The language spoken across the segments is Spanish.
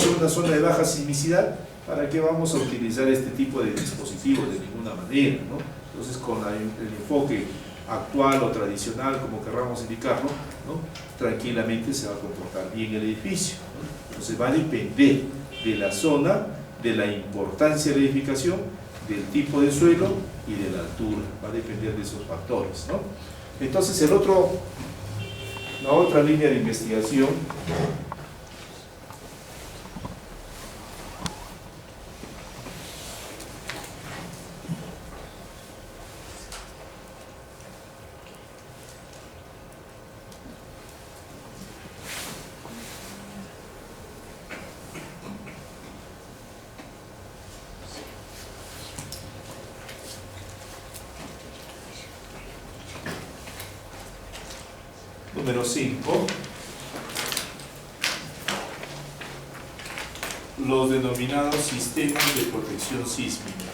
en una zona de baja sismicidad, ¿para qué vamos a utilizar este tipo de dispositivos? De ninguna manera, ¿no? Entonces, con el enfoque actual o tradicional, como querramos indicarlo, ¿no?, tranquilamente se va a comportar bien el edificio, ¿no? Entonces, va a depender de la zona, de la importancia de la edificación, del tipo de suelo y de la altura. Va a depender de esos factores, ¿no? Entonces, la otra línea de investigación número 5, los denominados sistemas de protección sísmica.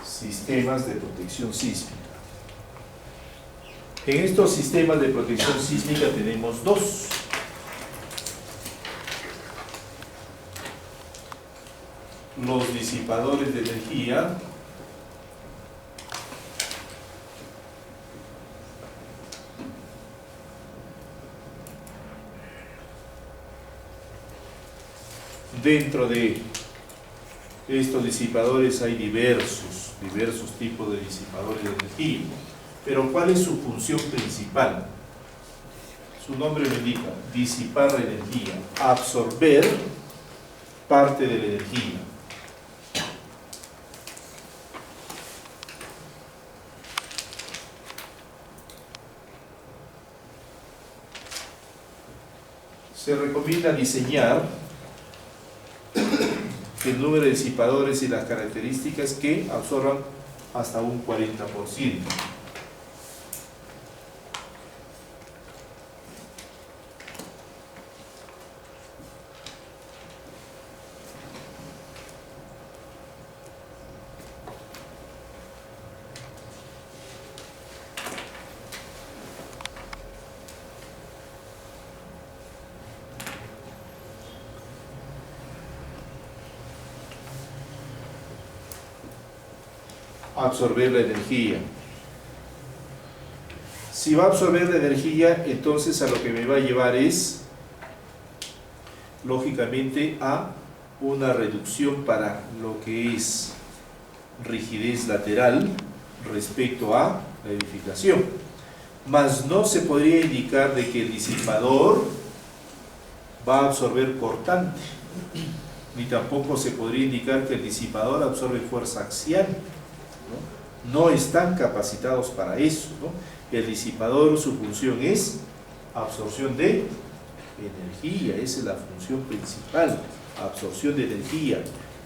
Sistemas de protección sísmica. En estos sistemas de protección sísmica tenemos dos. Los disipadores de energía dentro de estos disipadores hay diversos tipos de disipadores de energía, pero ¿cuál es su función principal? Su nombre lo indica: disipar la energía, absorber parte de la energía. Se recomienda diseñar el número de disipadores y las características que absorban hasta un 40%. Absorber la energía. Si va a absorber la energía, entonces a lo que me va a llevar es, lógicamente, a una reducción para lo que es rigidez lateral respecto a la edificación. Mas no se podría indicar de que el disipador va a absorber cortante, ni tampoco se podría indicar que el disipador absorbe fuerza axial. No están capacitados para eso, ¿no? El disipador, su función es absorción de energía, esa es la función principal, absorción de energía.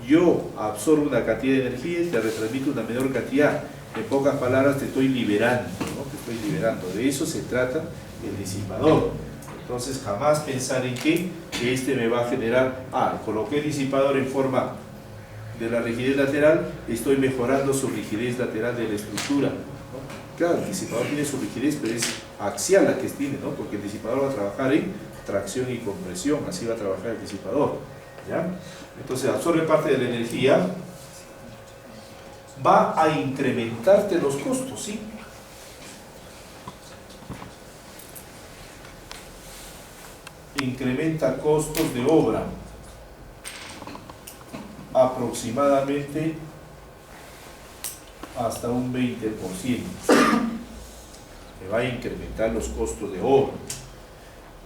Yo absorbo una cantidad de energía y te retransmito una menor cantidad. En pocas palabras, te estoy liberando, ¿no? Te estoy liberando. De eso se trata el disipador. Entonces, jamás pensar en que este me va a generar, coloqué el disipador en forma de la rigidez lateral, estoy mejorando su rigidez lateral de la estructura, ¿no? Claro, el disipador tiene su rigidez, pero es axial la que tiene, ¿no? Porque el disipador va a trabajar en tracción y compresión, así va a trabajar el disipador, ¿ya? Entonces absorbe parte de la energía, va a incrementarte los costos, ¿sí? Incrementa costos de obra aproximadamente hasta un 20%. Me va a incrementar los costos de obra.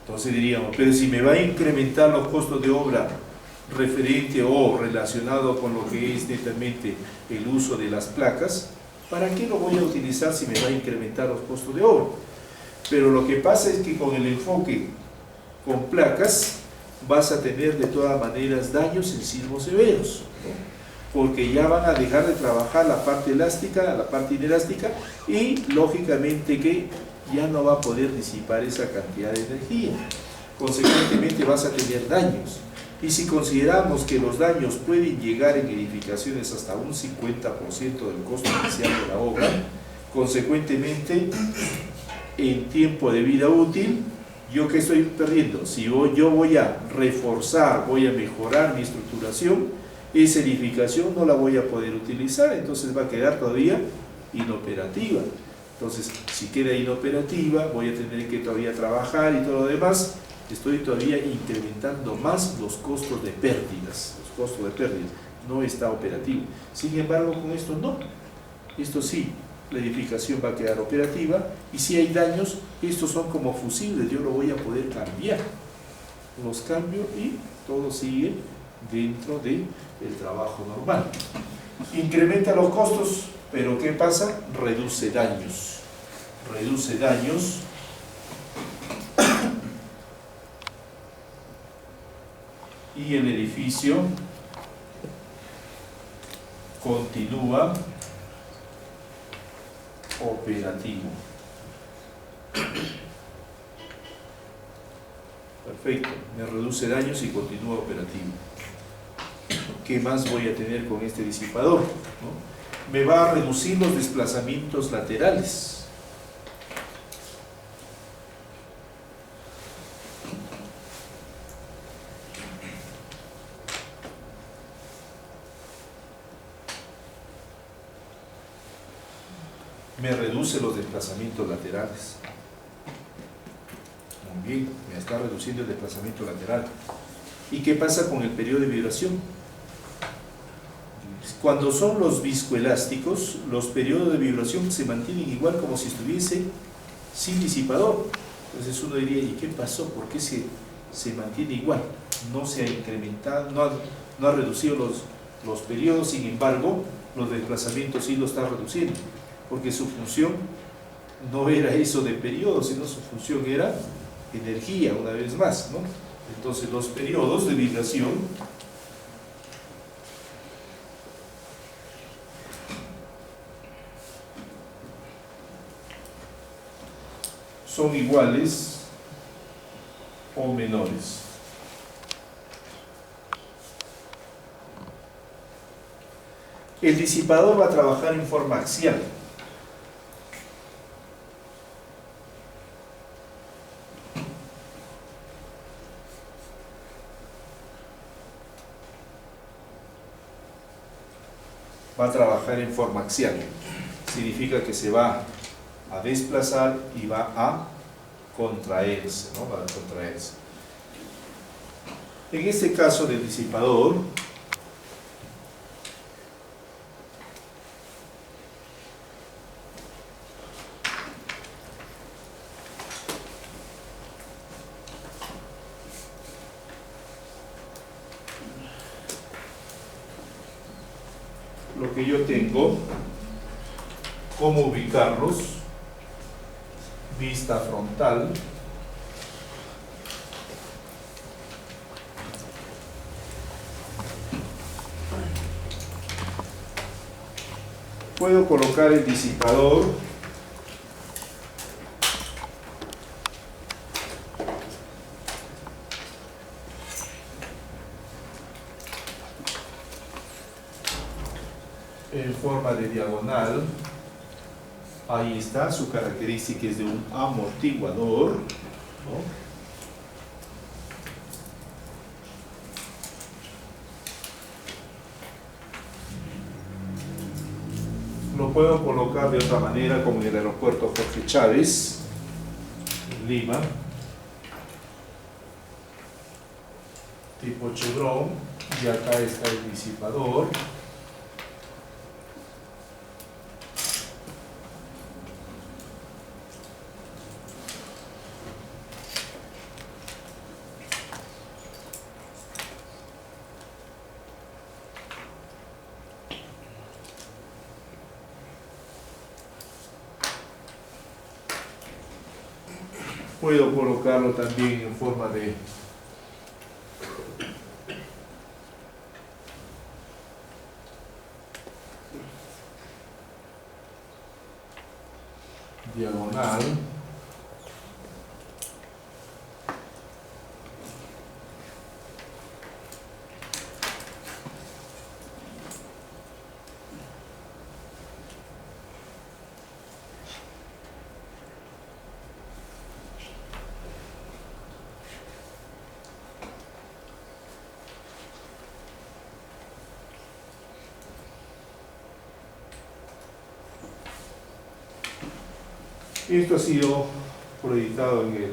Entonces diríamos, pero si me va a incrementar los costos de obra referente o relacionado con lo que es netamente el uso de las placas, ¿para qué lo voy a utilizar si me va a incrementar los costos de obra? Pero lo que pasa es que con el enfoque con placas vas a tener de todas maneras daños en sismos severos, ¿no? Porque ya van a dejar de trabajar la parte elástica, la parte inelástica, y lógicamente que ya no va a poder disipar esa cantidad de energía. Consecuentemente vas a tener daños. Y si consideramos que los daños pueden llegar en edificaciones hasta un 50% del costo inicial de la obra, consecuentemente, en tiempo de vida útil, ¿yo qué estoy perdiendo? Si yo voy a reforzar, voy a mejorar mi estructuración, esa edificación no la voy a poder utilizar, entonces va a quedar todavía inoperativa. Entonces, si queda inoperativa, voy a tener que todavía trabajar y todo lo demás. Estoy todavía incrementando más los costos de pérdidas. No está operativo. Sin embargo, con esto no. Esto sí, la edificación va a quedar operativa, y si hay daños, estos son como fusibles, yo lo voy a poder cambiar. Los cambio y todo sigue dentro del trabajo normal. Incrementa los costos, pero ¿qué pasa? Reduce daños. Reduce daños. Y el edificio continúa operativo. Perfecto, me reduce daños y continúa operativo. ¿Qué más voy a tener con este disipador? ¿No? Me va a reducir los desplazamientos laterales. Me reduce los desplazamientos laterales. Muy bien, me está reduciendo el desplazamiento lateral. ¿Y qué pasa con el periodo de vibración? Cuando son los viscoelásticos, los periodos de vibración se mantienen igual como si estuviese sin disipador. Entonces uno diría, ¿y qué pasó? ¿Por qué se mantiene igual? No se ha incrementado, no ha reducido los periodos, sin embargo, los desplazamientos sí lo está reduciendo, porque su función no era eso de periodo, sino su función era energía, una vez más, ¿no? Entonces los periodos de vibración son iguales o menores. El disipador va a trabajar en forma axial. Va a trabajar en forma axial. Significa que se va a desplazar y va a contraerse, ¿no? Va a contraerse. En este caso del disipador, lo que yo tengo, cómo ubicarlos: vista frontal, puedo colocar el disipador en forma de diagonal. Ahí está, su característica es de un amortiguador, ¿no? Lo puedo colocar de otra manera, como en el aeropuerto Jorge Chávez, en Lima, tipo chevron, y acá está el disipador. Puedo colocarlo también en forma de diagonal. Esto ha sido proyectado en el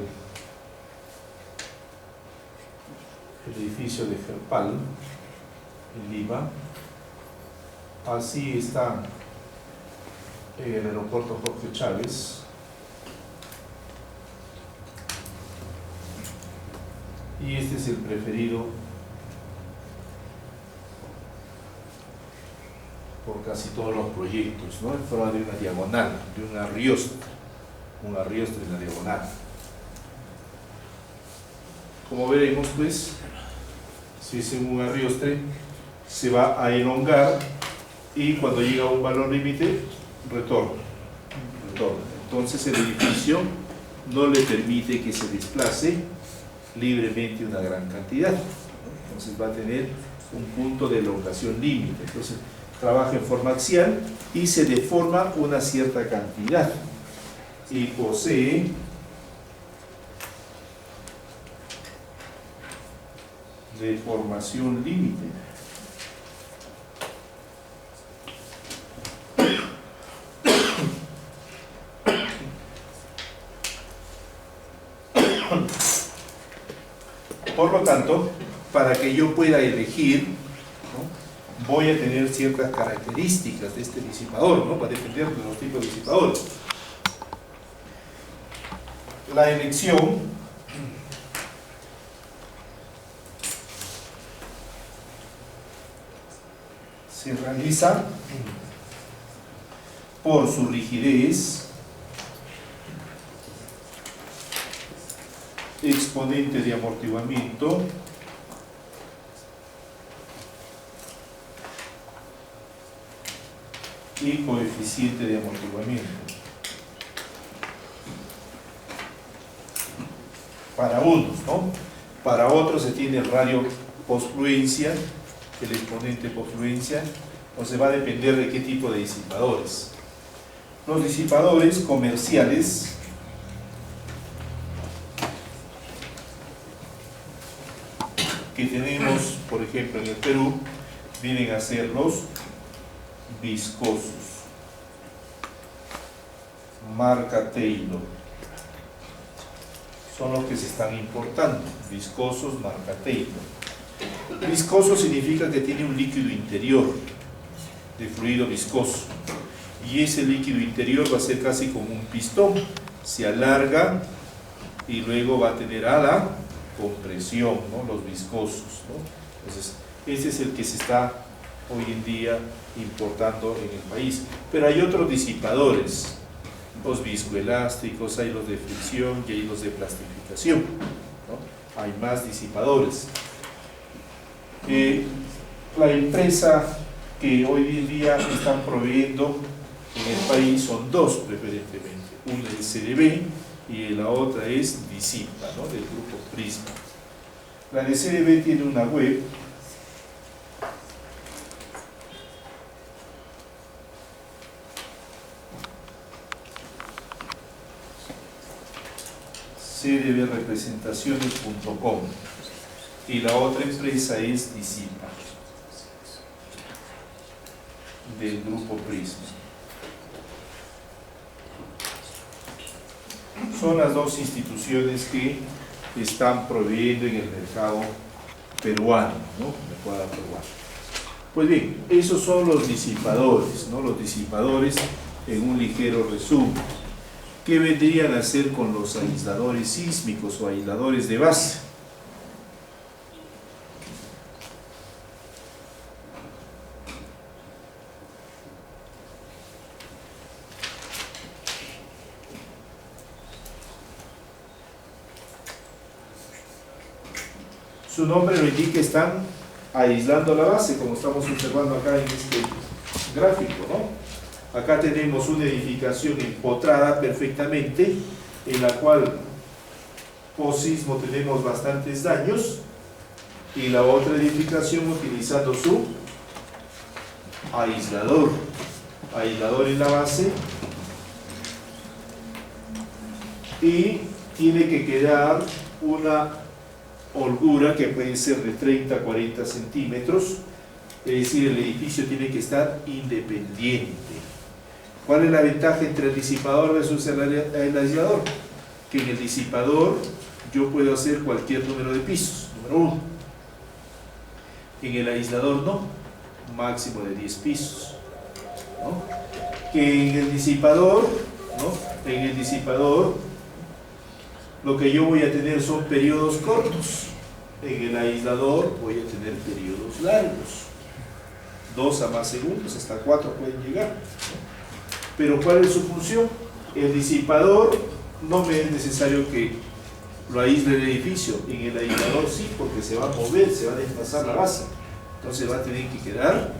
edificio de Gerpal, en Lima. Así está en el aeropuerto Jorge Chávez. Y este es el preferido por casi todos los proyectos, ¿no? En forma de una diagonal, de un arriostre en la diagonal. Como veremos, pues, si es en un arriostre, se va a elongar y cuando llega a un valor límite, retorna. Entonces el edificio no le permite que se desplace libremente una gran cantidad. Entonces va a tener un punto de elongación límite. Entonces trabaja en forma axial y se deforma una cierta cantidad y posee deformación límite. Por lo tanto, para que yo pueda elegir, ¿no?, voy a tener ciertas características de este disipador, ¿no?, para depender de los tipos de disipadores. La elección se realiza por su rigidez, exponente de amortiguamiento, y coeficiente de amortiguamiento. Para unos, ¿no? Para otros se tiene el radio postfluencia, el exponente postfluencia, o se va a depender de qué tipo de disipadores. Los disipadores comerciales que tenemos, por ejemplo, en el Perú, vienen a ser los viscosos, marca Taylor, son los que se están importando, viscosos, marca Taylor. Viscoso significa que tiene un líquido interior de fluido viscoso, y ese líquido interior va a ser casi como un pistón, se alarga y luego va a tener a la compresión, ¿no?, los viscosos, ¿no? Entonces, ese es el que se está hoy en día importando en el país. Pero hay otros disipadores, los viscoelásticos, hay los de fricción y hay los de plastificación, ¿no? Hay más disipadores. La empresa que hoy en día están proveyendo en el país son dos preferentemente, una es CDB y la otra es Disipa, ¿no?, del grupo Prisma. La de CDB tiene una web cdbrepresentaciones.com y la otra empresa es Disipa, del grupo Prisma. Son las dos instituciones que están proveyendo en el mercado peruano, ¿no?, mercado peruano. Pues bien, esos son los disipadores, ¿no?, los disipadores en un ligero resumen. ¿Qué vendrían a hacer con los aisladores sísmicos o aisladores de base? Su nombre lo indica, están aislando la base, como estamos observando acá en este gráfico, ¿no? Acá tenemos una edificación empotrada perfectamente, en la cual post sismo tenemos bastantes daños, y la otra edificación utilizando su aislador en la base, y tiene que quedar una holgura que puede ser de 30 a 40 centímetros, es decir, el edificio tiene que estar independiente. ¿Cuál es la ventaja entre el disipador versus el aislador? Que en el disipador yo puedo hacer cualquier número de pisos, número 1. En el aislador no, máximo de 10 pisos, ¿no? Que en el disipador, ¿no? En el disipador lo que yo voy a tener son periodos cortos. En el aislador voy a tener periodos largos, 2 a más segundos, hasta 4 pueden llegar, ¿no? Pero ¿cuál es su función? El disipador no me es necesario que lo aísle el edificio, en el aislador sí, porque se va a mover, se va a desplazar la base, entonces va a tener que quedar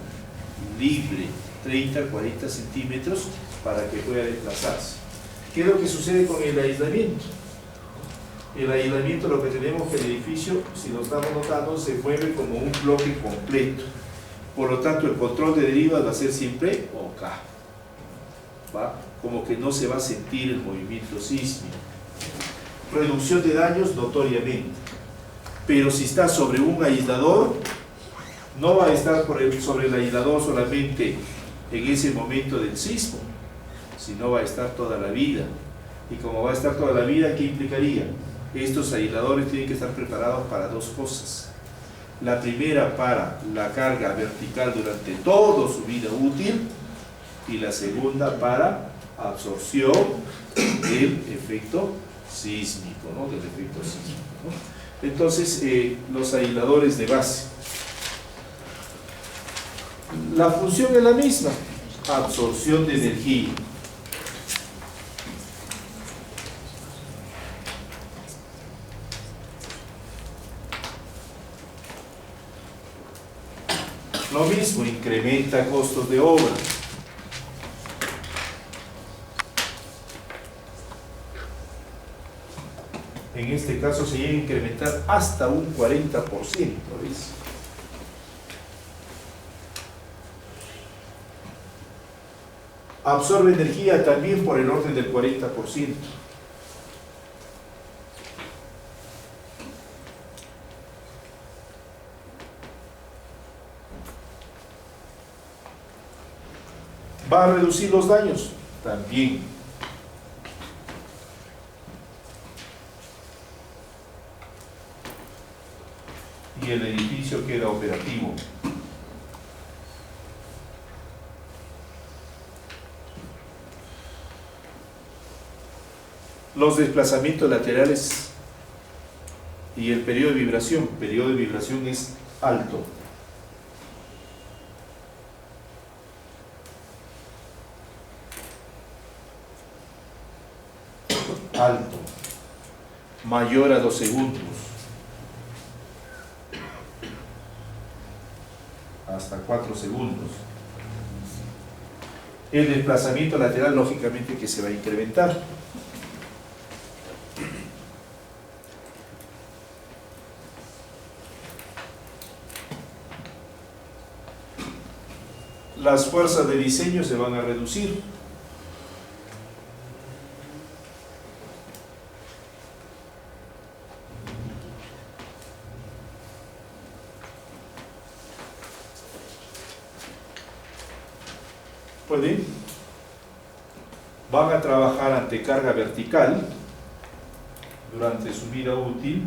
libre, 30, 40 centímetros para que pueda desplazarse. ¿Qué es lo que sucede con el aislamiento? El aislamiento, lo que tenemos que el edificio, si lo estamos notando, se mueve como un bloque completo. Por lo tanto, el control de derivas va a ser siempre OK. ¿Va? Como que no se va a sentir el movimiento sísmico. Reducción de daños, notoriamente. Pero si está sobre un aislador, no va a estar sobre el aislador solamente en ese momento del sismo, sino va a estar toda la vida. Y como va a estar toda la vida, ¿qué implicaría? Estos aisladores tienen que estar preparados para 2 cosas. La primera, para la carga vertical durante toda su vida útil, y la segunda para absorción del efecto sísmico, ¿no? Del efecto sísmico, ¿no? Entonces, los aisladores de base. La función es la misma, absorción de energía. Lo mismo, incrementa costos de obra. En este caso se llega a incrementar hasta un 40%, ¿ves? Absorbe energía también por el orden del 40%. ¿Va a reducir los daños? También. Y el edificio queda operativo. Los desplazamientos laterales y el periodo de vibración. El periodo de vibración es alto. Alto. Mayor a 2 segundos. Hasta 4 segundos. El desplazamiento lateral, lógicamente, que se va a incrementar. Las fuerzas de diseño se van a reducir. ¿Pueden? Van a trabajar ante carga vertical durante su vida útil.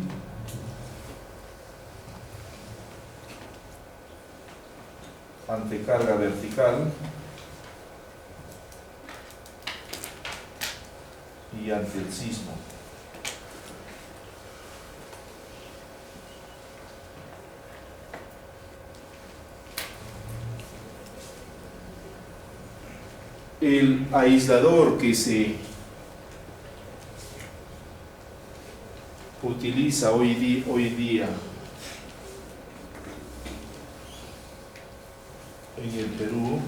Ante carga vertical y ante el sismo. El aislador que se utiliza hoy día en el Perú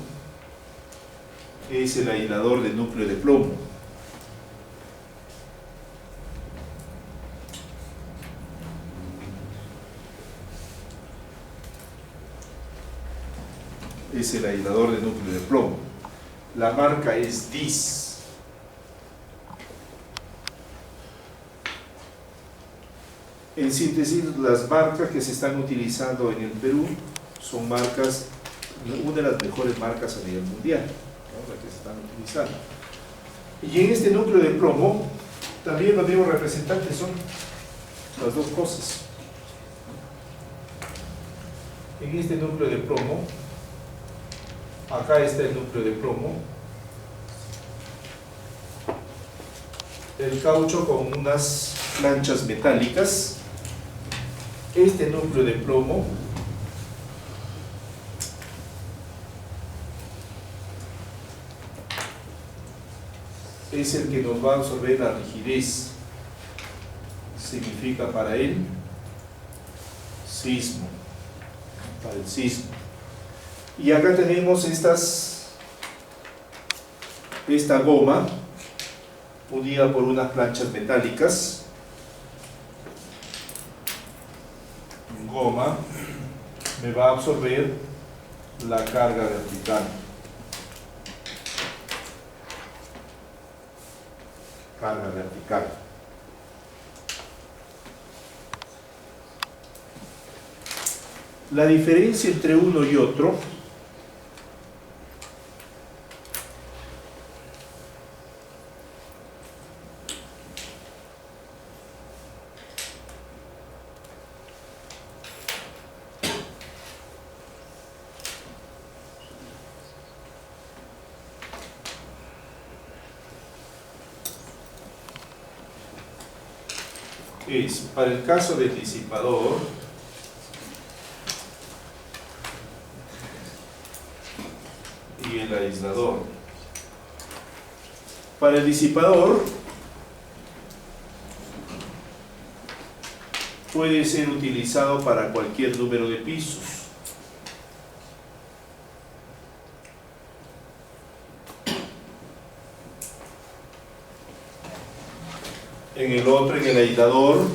es el aislador de núcleo de plomo. Es el aislador de núcleo de plomo. La marca es DIS. En síntesis, las marcas que se están utilizando en el Perú son marcas, una de las mejores marcas a nivel mundial, ¿no? La que se están utilizando. Y en este núcleo de plomo, también los mismos representantes son las dos cosas. En este núcleo de plomo, acá está el núcleo de plomo, el caucho con unas planchas metálicas, este núcleo de plomo es el que nos va a absorber la rigidez, significa para el sismo, para el sismo. Y acá tenemos esta goma unida por unas planchas metálicas. Goma me va a absorber la carga vertical. Carga vertical. La diferencia entre uno y otro es, para el caso del disipador, y el aislador. Para el disipador puede ser utilizado para cualquier número de pisos. En el otro, en el aislador,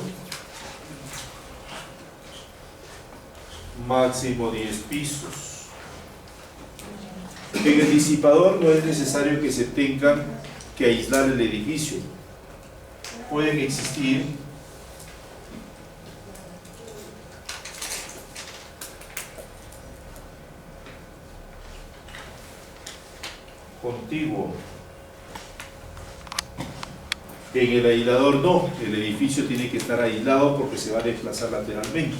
máximo 10 pisos. En el disipador no es necesario que se tenga que aislar el edificio. Pueden existir contiguo. En el aislador no, el edificio tiene que estar aislado porque se va a desplazar lateralmente.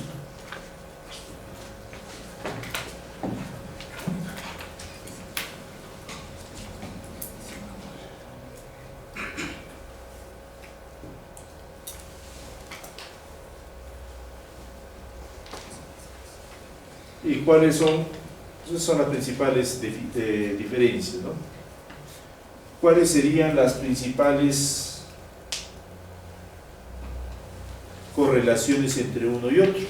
¿Y cuáles son? Esas son las principales diferencias, ¿no? ¿Cuáles serían las principales correlaciones entre uno y otro?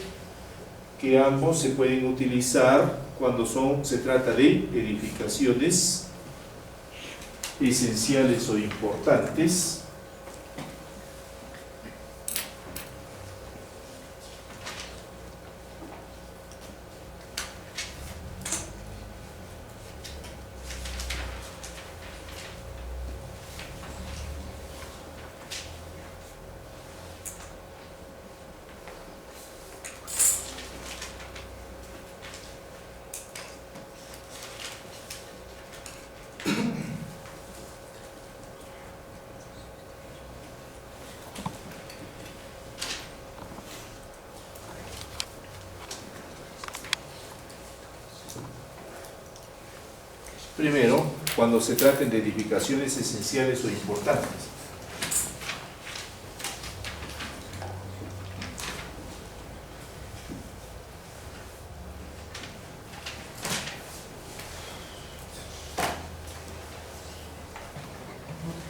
Que ambos se pueden utilizar cuando se trata de edificaciones esenciales o importantes, primero, cuando se traten de edificaciones esenciales o importantes.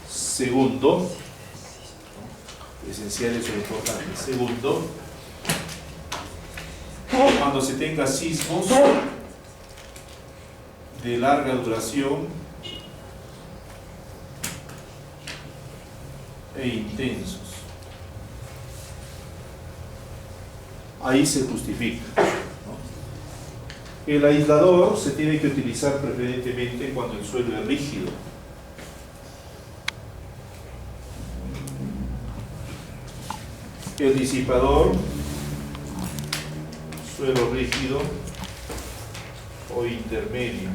Segundo, esenciales o importantes. Segundo, cuando se tenga sismos de larga duración e intensos. Ahí se justifica, ¿no? El aislador se tiene que utilizar preferentemente cuando el suelo es rígido. El disipador, suelo rígido o intermedio.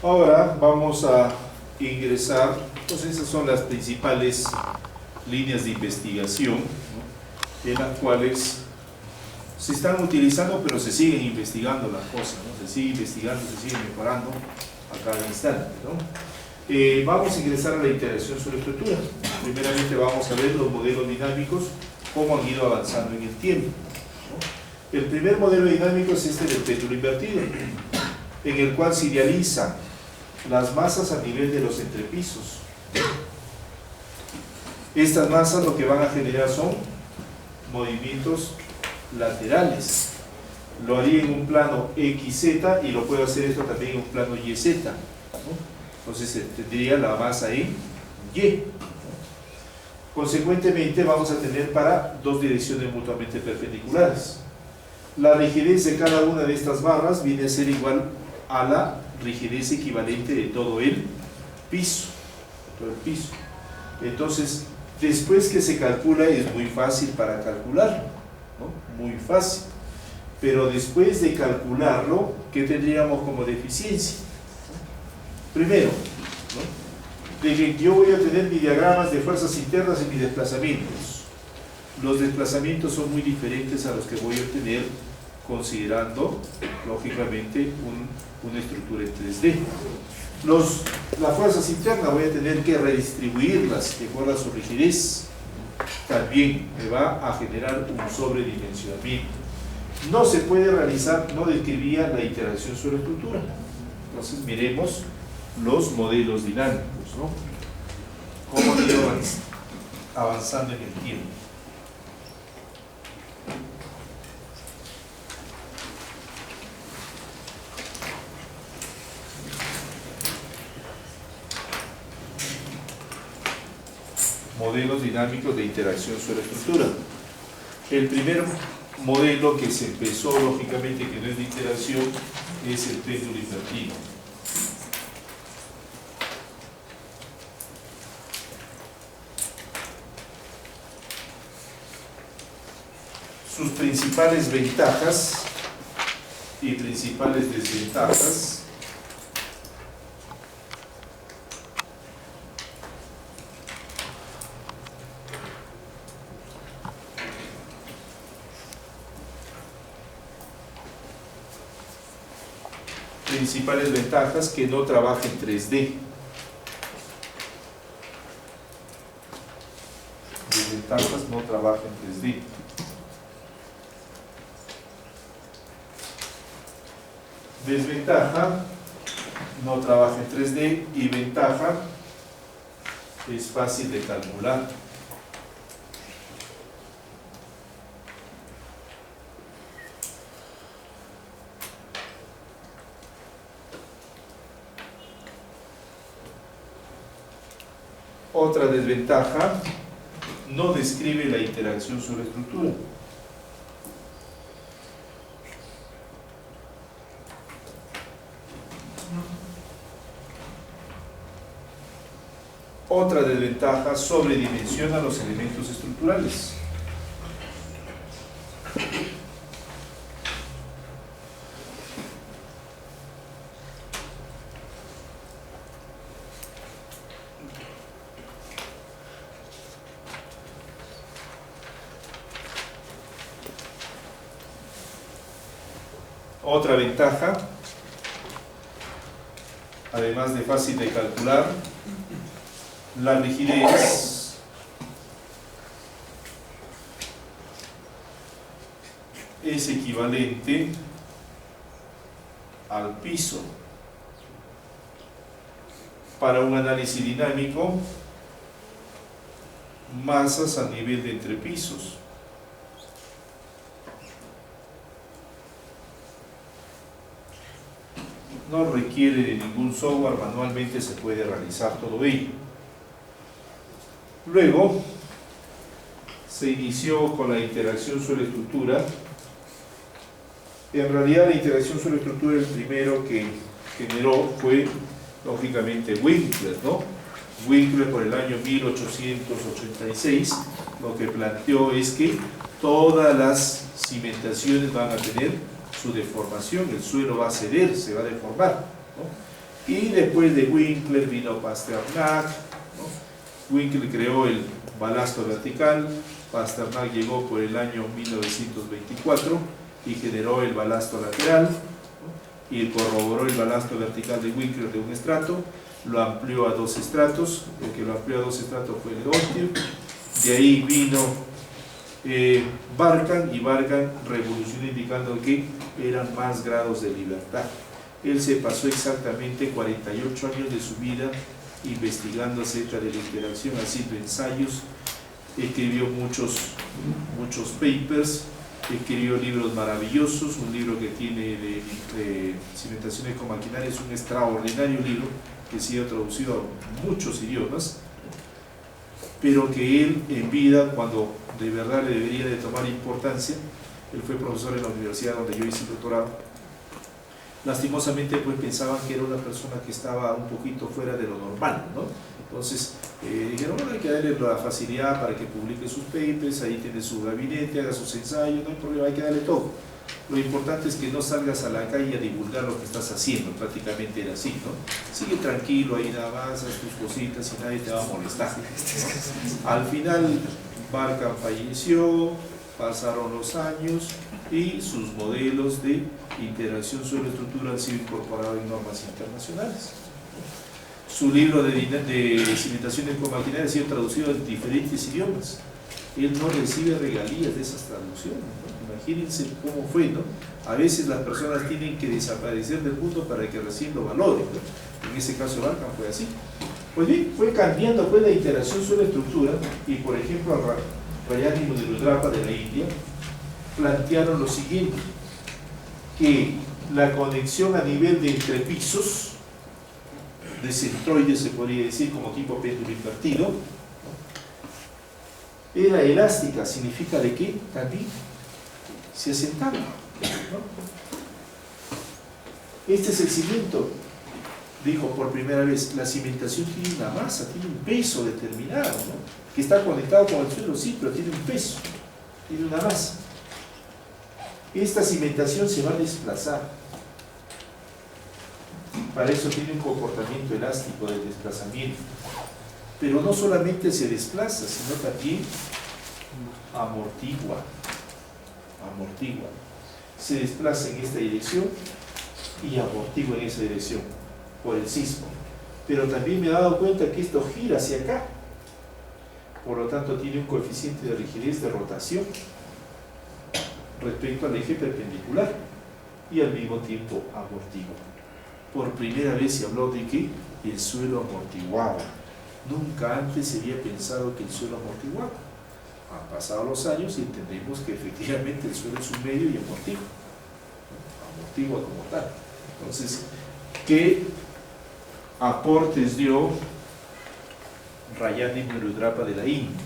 Ahora vamos a ingresar, pues esas son las principales líneas de investigación, ¿no?, en las cuales se están utilizando, pero se siguen investigando las cosas, ¿no? Se sigue investigando, se sigue mejorando a cada instante, ¿no? Vamos a ingresar a la interacción sobre estructura. Primeramente vamos a ver los modelos dinámicos, cómo han ido avanzando en el tiempo, ¿no? El primer modelo dinámico es este del péndulo invertido, en el cual se idealiza las masas a nivel de los entrepisos. Estas masas lo que van a generar son movimientos laterales. Lo haría en un plano XZ y lo puedo hacer esto también en un plano YZ, ¿no? Entonces tendría la masa en Y. Consecuentemente vamos a tener para dos direcciones mutuamente perpendiculares. La rigidez de cada una de estas barras viene a ser igual a la rigidez equivalente de todo el piso. Entonces, después que se calcula, es muy fácil para calcularlo, ¿no? Muy fácil. Pero después de calcularlo, ¿qué tendríamos como deficiencia? Primero, ¿no?, de que yo voy a tener mis diagramas de fuerzas internas y mis desplazamientos. Los desplazamientos son muy diferentes a los que voy a obtener considerando, lógicamente, una estructura en 3D. Las fuerzas internas voy a tener que redistribuirlas de acuerdo a su rigidez. También me va a generar un sobredimensionamiento. No se puede realizar, no describía la interacción sobre estructura. Entonces miremos los modelos dinámicos, ¿no? Cómo han ido avanzando en el tiempo. Modelos dinámicos de interacción sobre estructura. El primer modelo que se empezó, lógicamente, que no es de interacción, es el péndulo invertido. Sus principales ventajas y principales desventajas. Principales ventajas: que no trabaja en 3D. Desventajas: no trabaja en 3D. Desventaja: no trabaja en 3D. Y ventaja: es fácil de calcular. Otra desventaja: no describe la interacción sobre estructura. Otra desventaja: sobredimensiona los elementos estructurales. Otra ventaja, además de fácil de calcular, la rigidez es equivalente al piso. Para un análisis dinámico, masas a nivel de entrepisos. No requiere de ningún software, manualmente se puede realizar todo ello. Luego se inició con la interacción sobre estructura. En realidad la interacción sobre estructura, el primero que generó fue lógicamente Winkler, ¿no? Winkler, por el año 1886, lo que planteó es que todas las cimentaciones van a tener su deformación, el suelo va a ceder, se va a deformar, ¿no? Y después de Winkler vino Pasternak, ¿no? Winkler creó el balasto vertical, Pasternak llegó por el año 1924 y generó el balasto lateral, ¿no? Y corroboró el balasto vertical de Winkler de un estrato, lo amplió a 2 estratos, el que lo amplió a 2 estratos fue Leontief. De ahí vino Barkan, y Barkan revolucionó indicando que eran más grados de libertad. Él se pasó exactamente 48 años de su vida investigando acerca de la interacción, haciendo ensayos, escribió muchos papers, escribió libros maravillosos, un libro que tiene de cimentaciones con maquinaria, es un extraordinario libro que se ha traducido a muchos idiomas, pero que él en vida, cuando de verdad le debería de tomar importancia, él fue profesor en la universidad donde yo hice el doctorado, lastimosamente pues pensaban que era una persona que estaba un poquito fuera de lo normal, ¿no? Entonces dijeron, bueno, hay que darle la facilidad para que publique sus papers, ahí tiene su gabinete, haga sus ensayos, no hay problema, hay que darle todo. Lo importante es que no salgas a la calle a divulgar lo que estás haciendo, prácticamente era así, ¿no? Sigue tranquilo ahí nada más, haz tus cositas y nadie te va a molestar. Al final Barkan falleció, pasaron los años y sus modelos de interacción sobre estructura han sido incorporados en normas internacionales. Su libro de cimentaciones con maquinaria ha sido traducido en diferentes idiomas. Él no recibe regalías de esas traducciones, ¿no? Imagínense cómo fue, ¿no? A veces las personas tienen que desaparecer del mundo para que recién lo valoren, ¿no? En ese caso Barkan fue así. Pues bien, fue cambiando pues, la interacción sobre estructura, y por ejemplo Rayani y Rudrapa de la India plantearon lo siguiente, que la conexión a nivel de entrepisos, de centroides se podría decir, como tipo péndulo invertido, ¿no? Era elástica, significa de que también se asentaba, ¿no? Este es el cimiento, dijo por primera vez, la cimentación tiene una masa, tiene un peso determinado, ¿no? Que está conectado con el suelo, sí, pero tiene un peso, tiene una masa. Esta cimentación se va a desplazar. Para eso tiene un comportamiento elástico de desplazamiento. Pero no solamente se desplaza, sino también amortigua. Amortigua. Se desplaza en esta dirección y amortigua en esa dirección por el sismo. Pero también me he dado cuenta que esto gira hacia acá. Por lo tanto, tiene un coeficiente de rigidez de rotación respecto al eje perpendicular y al mismo tiempo amortigua. Por primera vez se habló de que el suelo amortiguaba. Nunca antes se había pensado que el suelo amortiguaba. Han pasado los años y entendemos que efectivamente el suelo es un medio y amortigua. Amortigua como tal. Entonces, ¿qué aportes dio Rayani y Rudrapa de la India?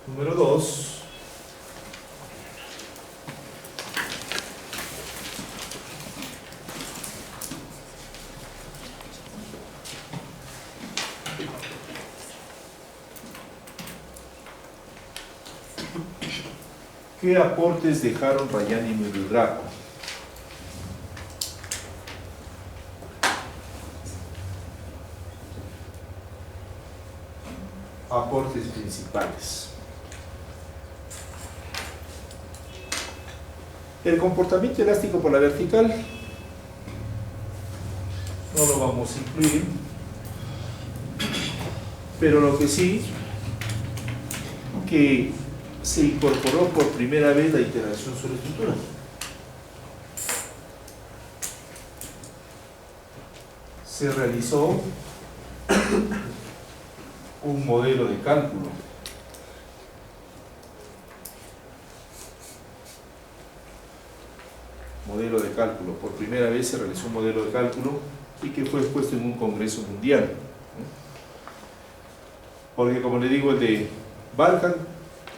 Número 2. ¿Qué aportes dejaron Rayani y Rudrapa? Aportes principales. El comportamiento elástico por la vertical no lo vamos a incluir, pero lo que sí, que se incorporó por primera vez la interacción sobre estructura. Se realizó un modelo de cálculo. Modelo de cálculo. Por primera vez se realizó un modelo de cálculo y que fue expuesto en un congreso mundial, ¿no? Porque como le digo, el de Barkan,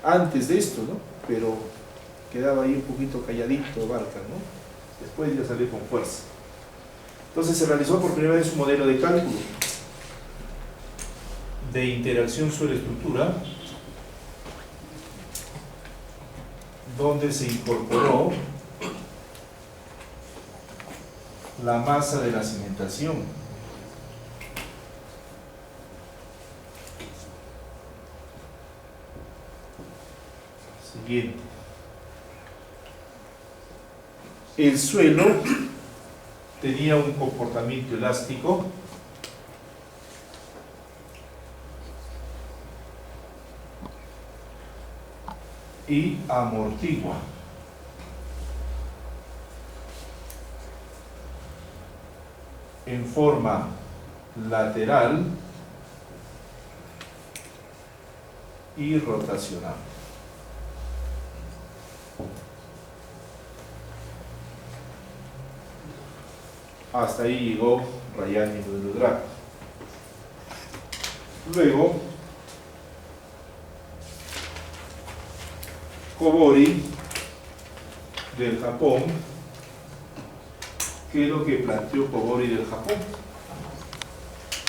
antes de esto, ¿no? Pero quedaba ahí un poquito calladito Barkan, ¿no? Después ya salió con fuerza. Entonces se realizó por primera vez un modelo de cálculo de interacción suelo-estructura, donde se incorporó la masa de la cimentación. Siguiente. El suelo tenía un comportamiento elástico y amortigua. En forma lateral y rotacional. Hasta ahí llegó Rayani Rudra. Luego, Kobori del Japón. ¿Qué es lo que planteó Kobori del Japón?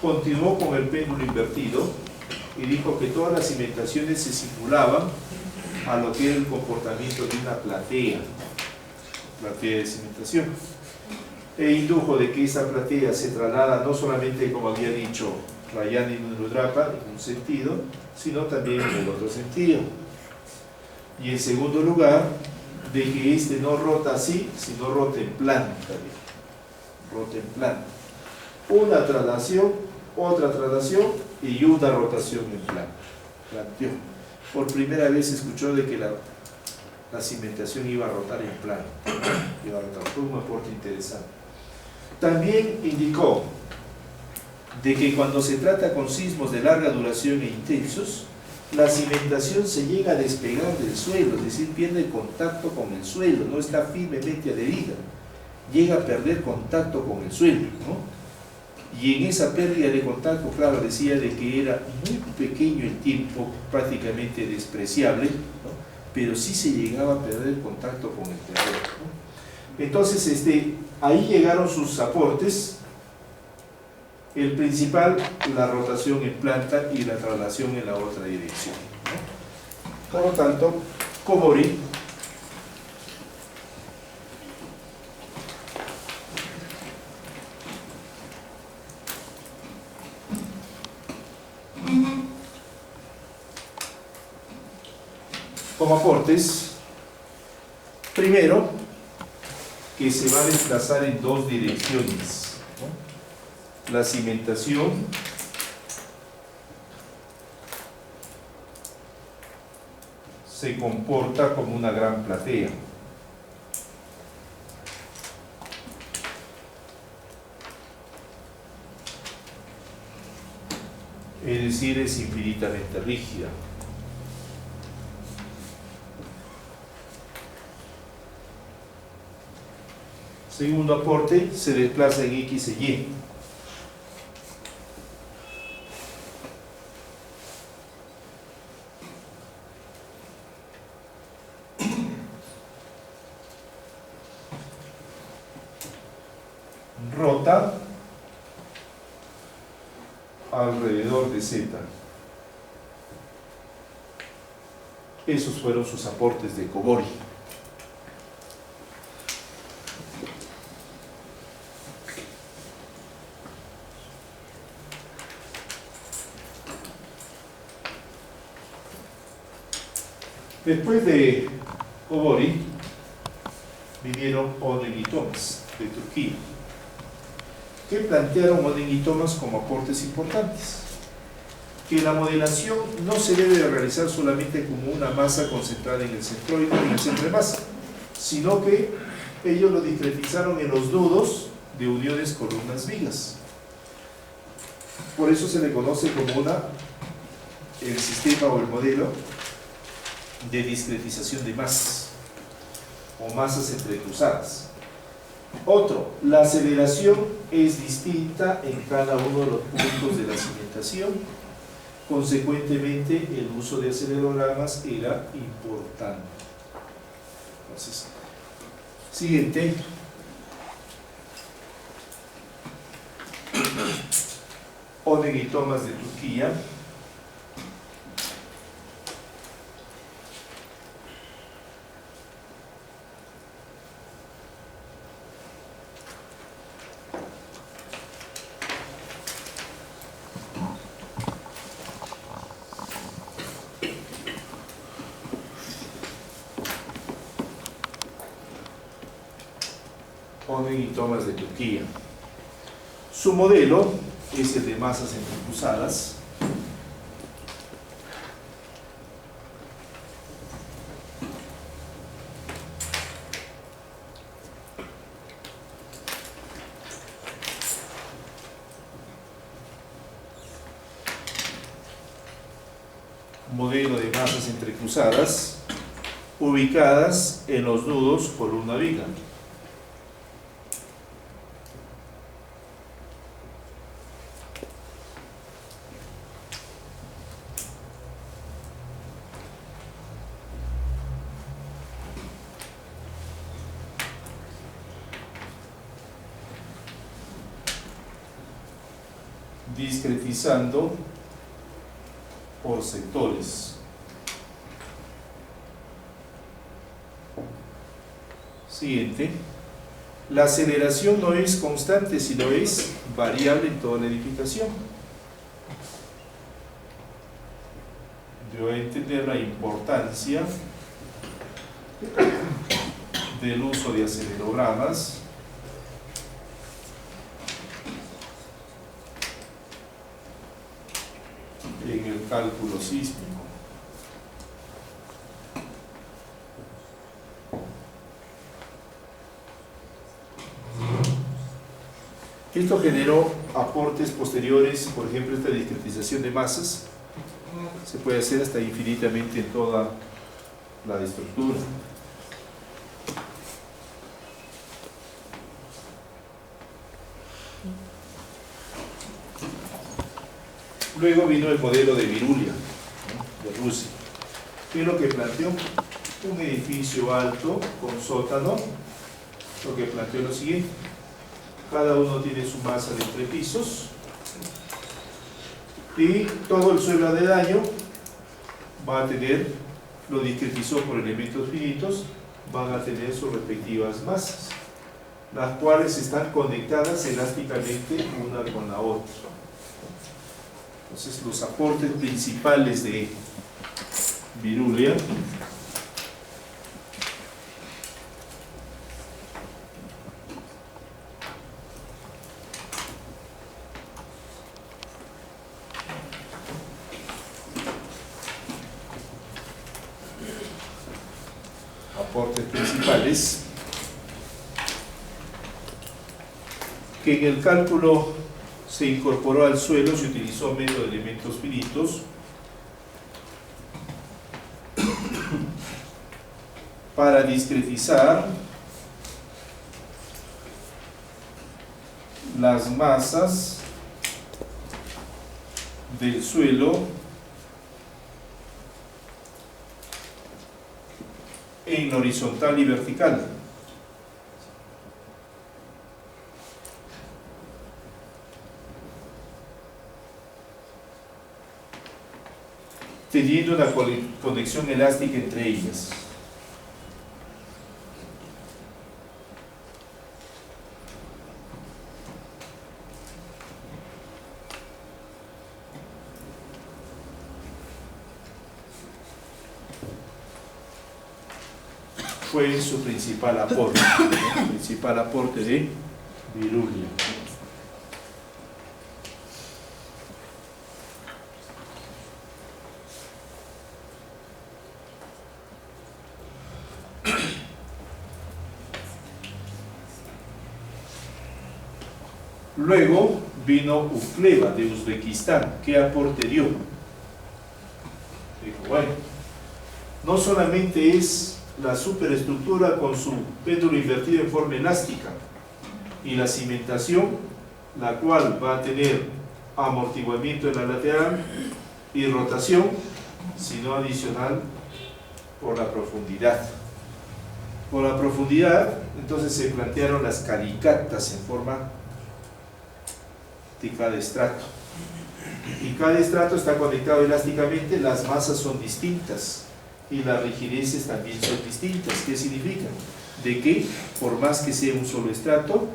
Continuó con el péndulo invertido y dijo que todas las cimentaciones se simulaban a lo que era el comportamiento de una platea de cimentación, e indujo de que esa platea se traslada no solamente, como había dicho Rayani Rudrapa, en un sentido, sino también en el otro sentido. Y en segundo lugar, de que este no rota así, sino rota en plano también. Rota en plano. Una traslación, otra traslación y una rotación en plano. Planteó. Por primera vez se escuchó de que la cimentación iba a rotar en plano. Iba a rotar. Fue un aporte interesante. También indicó de que cuando se trata con sismos de larga duración e intensos, la cimentación se llega a despegar del suelo, es decir, pierde contacto con el suelo, no está firmemente adherida, llega a perder contacto con el suelo, ¿no? Y en esa pérdida de contacto, claro, decía de que era muy pequeño el tiempo, prácticamente despreciable, ¿no? Pero sí se llegaba a perder contacto con el terreno, ¿no? Entonces, ahí llegaron sus aportes. El principal, la rotación en planta y la traslación en la otra dirección, ¿no? Por lo tanto, Kobori como aportes, primero, que se va a desplazar en dos direcciones, ¿no? La cimentación se comporta como una gran platea. Es decir, es infinitamente rígida. Segundo aporte, se desplaza en X e Y. Rota alrededor de Z. Esos fueron sus aportes de Kobori. Después de Kobori vinieron Oden y Thomas de Turquía, que plantearon Oden y Thomas como aportes importantes. Que la modelación no se debe de realizar solamente como una masa concentrada en el centroide, en el centro de masa, sino que ellos lo discretizaron en los nudos de uniones columnas vigas. Por eso se le conoce como el sistema o el modelo de discretización de masas o masas entrecruzadas. Otro, la aceleración es distinta en cada uno de los puntos de la cimentación. Consecuentemente, el uso de acelerogramas era importante. Entonces, siguiente. Oden y Thomas de Turquía. Oden y Thomas de Turquía. Su modelo es el de masas entrecruzadas. Modelo de masas entrecruzadas ubicadas en los nudos columna viga. Discretizando por sectores. Siguiente. La aceleración no es constante, sino es variable en toda la edificación. Debo entender la importancia del uso de acelerogramas en el cálculo sísmico. Esto generó aportes posteriores, por ejemplo, esta discretización de masas se puede hacer hasta infinitamente en toda la estructura. Luego vino el modelo de Virulia, ¿no?, de Rusia, que es lo que planteó un edificio alto con sótano. Lo que planteó lo siguiente: cada uno tiene su masa de entrepisos y todo el suelo aledaño va a tener, lo discretizó por elementos finitos, van a tener sus respectivas masas, las cuales están conectadas elásticamente una con la otra. Entonces, los aportes principales de Virulia que en el cálculo se incorporó al suelo, se utilizó método de elementos finitos para discretizar las masas del suelo en horizontal y vertical. Teniendo una conexión elástica entre ellas. Fue su principal aporte, el principal aporte de Virulia. Luego vino Ukleva de Uzbekistán. ¿Qué aporte dio? Dijo, bueno, no solamente es la superestructura con su péndulo invertido en forma elástica, y la cimentación, la cual va a tener amortiguamiento en la lateral y rotación, sino adicional por la profundidad. Por la profundidad, entonces se plantearon las calicatas en forma de cada estrato. Y cada estrato está conectado elásticamente, las masas son distintas y las rigideces también son distintas. ¿Qué significa? De que por más que sea un solo estrato,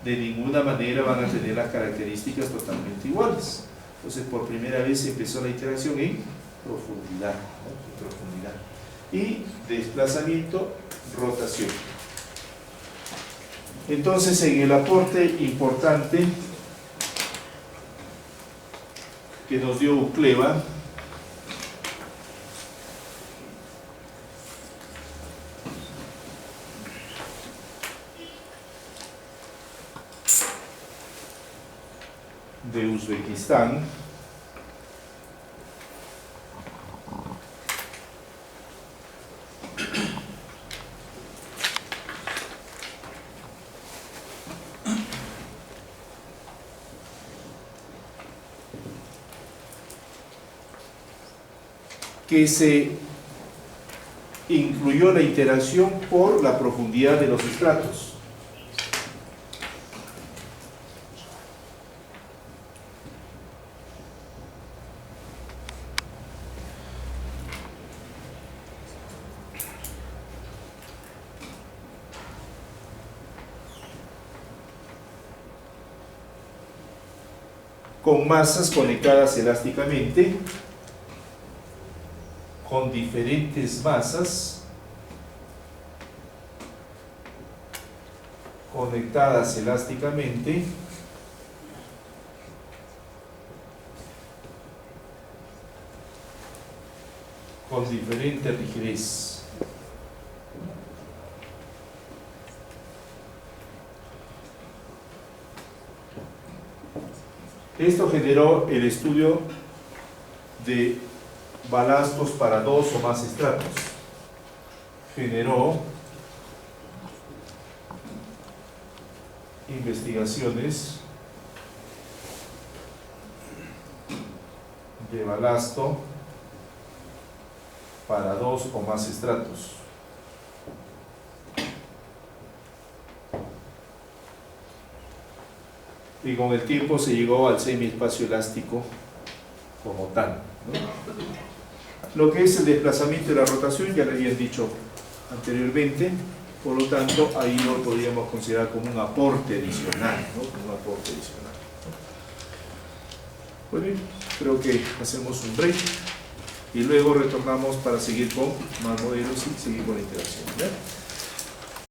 de ninguna manera van a tener las características totalmente iguales. Entonces por primera vez empezó la interacción en profundidad, ¿no? En profundidad. Y desplazamiento, rotación. Entonces en el aporte importante que nos dio Ucleva, de Uzbekistán, que se incluyó la interacción por la profundidad de los estratos. Con masas conectadas elásticamente, con diferentes masas conectadas elásticamente, con diferente rigidez. Esto generó el estudio de balastos para dos o más estratos. Generó investigaciones de balasto para dos o más estratos. Y con el tiempo se llegó al semiespacio elástico como tal, ¿no? Lo que es el desplazamiento y la rotación ya le habían dicho anteriormente, por lo tanto ahí lo podríamos considerar como un aporte adicional, ¿no? Como un aporte adicional, ¿no? Muy bien, creo que hacemos un break y luego retornamos para seguir con más modelos y seguir con la interacción, ¿ya?